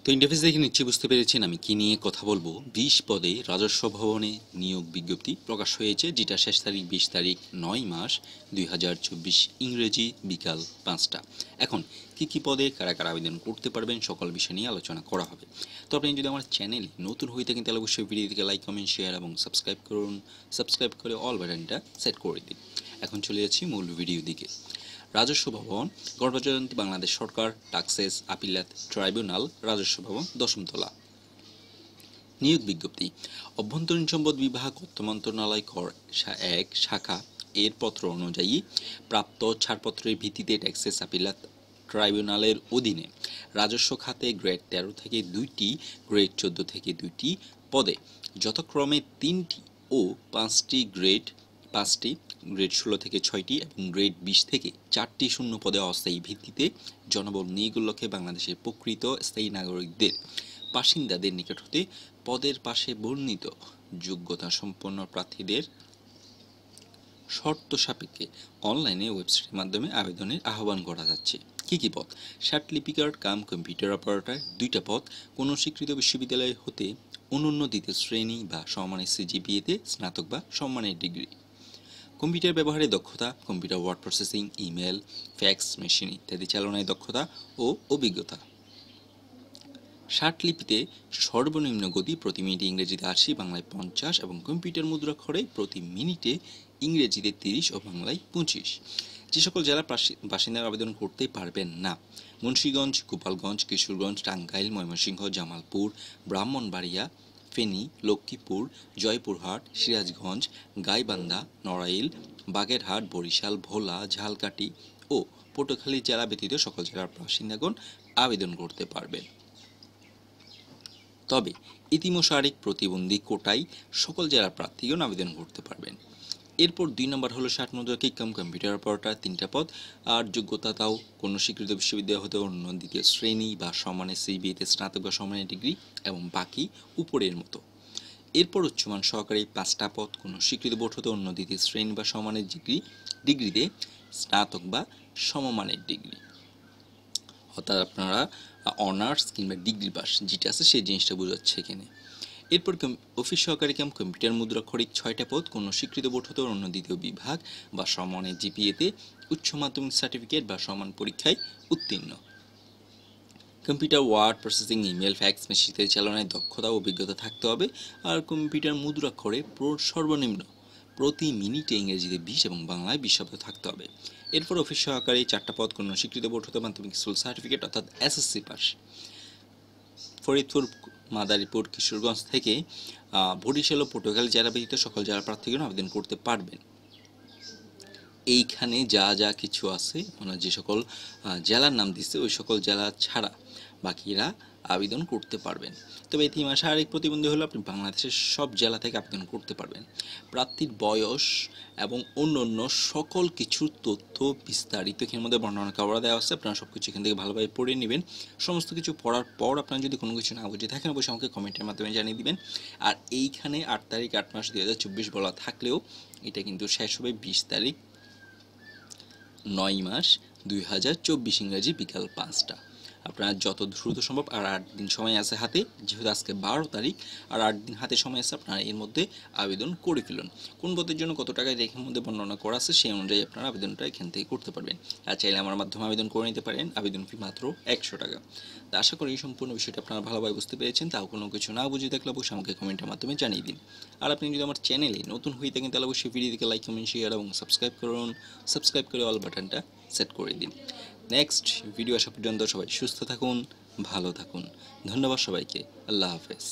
তো ইন্টারফেস দেখে নিশ্চয়ই বুঝতে পেরেছেন আমি কি নিয়ে কথা বলবো। 20 পদে রাজস্ব ভবনে নিয়োগ বিজ্ঞপ্তি প্রকাশ হয়েছে, যেটা শেষ তারিখ 20 তারিখ 9 মাস 2024 ইংরেজি বিকাল 5টা। এখন কি পদে কারা কারা আবেদন করতে পারবেন সকল বিষয় নিয়ে আলোচনা করা হবে। তো আপনি যদি আমার চ্যানেলে নতুন হয়ে থাকেন তাহলে অবশ্যই ভিডিওটিকে লাইক কমেন্ট শেয়ার এবং সাবস্ক্রাইব করুন। সাবস্ক্রাইব করে অল বাটনটা সেট করে দিন। এখন চলে যাচ্ছি মূল ভিডিও দিকে। রাজস্ব ভবন, গণপ্রজাতন্ত্রী বাংলাদেশ সরকার, টাক্সেস আপিলাত ট্রাইব্যুনাল, রাজস্ব ভবন, 10ম তলা। নিয়োগ বিজ্ঞপ্তি। অভ্যন্তরীণ সম্পদ বিভাগ, অর্থ মন্ত্রণালয়, কর 1 শাখা এর পত্র অনুযায়ী প্রাপ্ত ছাড়পত্রের ভিত্তিতে টাক্সেস আপিলাত ট্রাইব্যুনালের অধীনে রাজস্ব খাতে গ্রেড 13 থেকে 2টি, গ্রেড 14 থেকে 2টি পদে যথাক্রমে 3টি ও 5টি গ্রেড 16 থেকে 6টি এবং গ্রেড 20 থেকে 4টি শূন্য পদে অস্থায়ী ভিত্তিতে জনবল নিয়োগের লক্ষ্যে বাংলাদেশের প্রকৃত স্থায়ী নাগরিকদের বাসিন্দাদের নিকট হতে পদের পাশে বর্ণিত যোগ্যতা সম্পন্ন প্রার্থীদের শর্ত সাপেক্ষে অনলাইনে ওয়েবসাইটের মাধ্যমে আবেদনের আহ্বান করা যাচ্ছে। কি পদ? লিপিকার কাম কম্পিউটার অপারেটর 2টা পদ। কোনো স্বীকৃত বিশ্ববিদ্যালয় হতে অনন্য দ্বিতীয় শ্রেণী বা সমমানের সিজিপিএতে স্নাতক বা সমমানের ডিগ্রি। কম্পিউটার ব্যবহারে দক্ষতা, computer word processing, email, fax machine ইত্যাদি চালনায় দক্ষতা ও অভিজ্ঞতা। লিপিতে সর্বনিম্ন গতি প্রতি মিনিটে ইংরেজিতে 80, বাংলায় 50 এবং কম্পিউটার মুদ্রাক্ষরে প্রতি মিনিটে ইংরেজিতে 30 ও বাংলায় 25। যে সকল জেলার বাসিন্দারা আবেদন করতে পারবেন না: মুন্সিগঞ্জ, গোপালগঞ্জ, কিশোরগঞ্জ, টাঙ্গাইল, ময়মনসিংহ, জামালপুর, ব্রাহ্মণবাড়িয়া, ফেনী, লক্ষ্মীপুর, জয়পুরহাট, সিরাজগঞ্জ, গাইবান্ধা, নড়াইল, বাগেরহাট, বরিশাল, ভোলা, ঝালকাঠি ও পটুয়াখালী জেলা ব্যতীত সকল জেলার বাসিন্দাগণ আবেদন করতে পারবেন। তবে ইতিমশারিক প্রতিবন্ধী কোটায় সকল জেলার প্রার্থীগণ আবেদন করতে পারবেন। এরপর 2 নম্বর হলো 60 মুদ্রাক্ষিক কাম কম্পিউটার অপারেটর 3টা পদ। আর যোগ্যতা তাও কোনো স্বীকৃত বিশ্ববিদ্যালয় হতে অন্য দ্বিতীয় শ্রেণী বা সমানের সিবিএতে স্নাতক বা সমানের ডিগ্রি এবং বাকি উপরের মতো। এরপর উচ্চমান সহকারী 5টা পদ। কোনো স্বীকৃত বোর্ড হতে অন্য দ্বিতীয় শ্রেণী বা সমানের ডিগ্রিতে স্নাতক বা সমমানের ডিগ্রি, অর্থাৎ আপনারা অনার্স কিংবা ডিগ্রি পাস যেটা আছে সেই জিনিসটা বোঝাচ্ছে এখানে। এরপর অফিস সহকারী কাম কম্পিউটার মুদ্রাক্ষরিক 6টা পদ। কোনো স্বীকৃত বোর্ড হতে অন্য দ্বিতীয় বিভাগ বা সমানের জিপিএতে উচ্চ মাধ্যমিক সার্টিফিকেট বা সমান পরীক্ষায় উত্তীর্ণ। Computer word processing, email, fax machine চালনায় দক্ষতা ও অভিজ্ঞতা থাকতে হবে। আর কম্পিউটার মুদ্রাক্ষরে সর্বনিম্ন প্রতি মিনিটে ইংরেজিতে 20 এবং বাংলায় 20 শব্দ থাকতে হবে। এরপর অফিস সহকারী 4টা পদ। কোনো স্বীকৃত বোর্ড হতে মাধ্যমিক স্কুল সার্টিফিকেট অর্থাৎ এসএসসি পাস। ফরিদপুর, মাদারীপুর, কিশোরগঞ্জ থেকে বরিশাল ও পটুয়াখালী জেলা ব্যতীত সকল জেলা প্রার্থীগণ আবেদন করতে পারবেন। এইখানে যা কিছু আছে মানে যে সকল জেলার নাম দিচ্ছে ওই সকল জেলা ছাড়া বাকিরা আবেদন করতে পারবেন। তবে শারীরিক প্রতিবন্ধী হলে আপনি বাংলাদেশের সব জেলা থেকে আবেদন করতে পারবেন। প্রার্থীর বয়স এবং অন্যান্য সকল কিছুর তথ্য বিস্তারিত এখানের মধ্যে বর্ণনা করা দেওয়া আছে। আপনারা সব কিছু এখান থেকে ভালোভাবে পড়ে নেবেন। সমস্ত কিছু পড়ার পর আপনারা যদি কোনো কিছু না বুঝে থাকেন অবশ্যই আমাকে কমেন্টের মাধ্যমে জানিয়ে দিবেন। আর এইখানে 8 তারিখ 8 মাস 2024 বলা থাকলেও এটা কিন্তু শেষ হবে 20 তারিখ 9 মাস 2024 ইংরেজি বিকাল 5টা। আপনারা যত দ্রুত সম্ভব, আর 8 দিন সময় আছে হাতে, যেহেতু আজকে 12 তারিখ আর 8 দিন হাতে সময় আছে, আপনারা এর মধ্যে আবেদন করে ফেলুন। কোন পদের জন্য কত টাকা এর মধ্যে বর্ণনা করা আছে সেই অনুযায়ী আপনারা আবেদনটা এখান থেকে করতে পারবেন। আর চাইলে আমার মাধ্যমে আবেদন করে নিতে পারেন। আবেদন ফি মাত্র 100 টাকা। তো আশা করি এই সম্পূর্ণ বিষয়টা আপনারা ভালোভাবে বুঝতে পেরেছেন। তাও কোনো কিছু না বুঝে থাকলে অবশ্যই আমাকে কমেন্টের মাধ্যমে জানিয়ে দিন। আর আপনি যদি আমার চ্যানেলে নতুন হয়ে থাকেন তাহলে অবশ্যই ভিডিওটিকে লাইক কমেন্ট শেয়ার এবং সাবস্ক্রাইব করুন। সাবস্ক্রাইব করে অল বাটনটা সেট করে দিন। নেক্সট ভিডিও আসা পর্যন্ত সবাই সুস্থ থাকুন, ভালো থাকুন। ধন্যবাদ সবাইকে। আল্লাহ হাফেজ।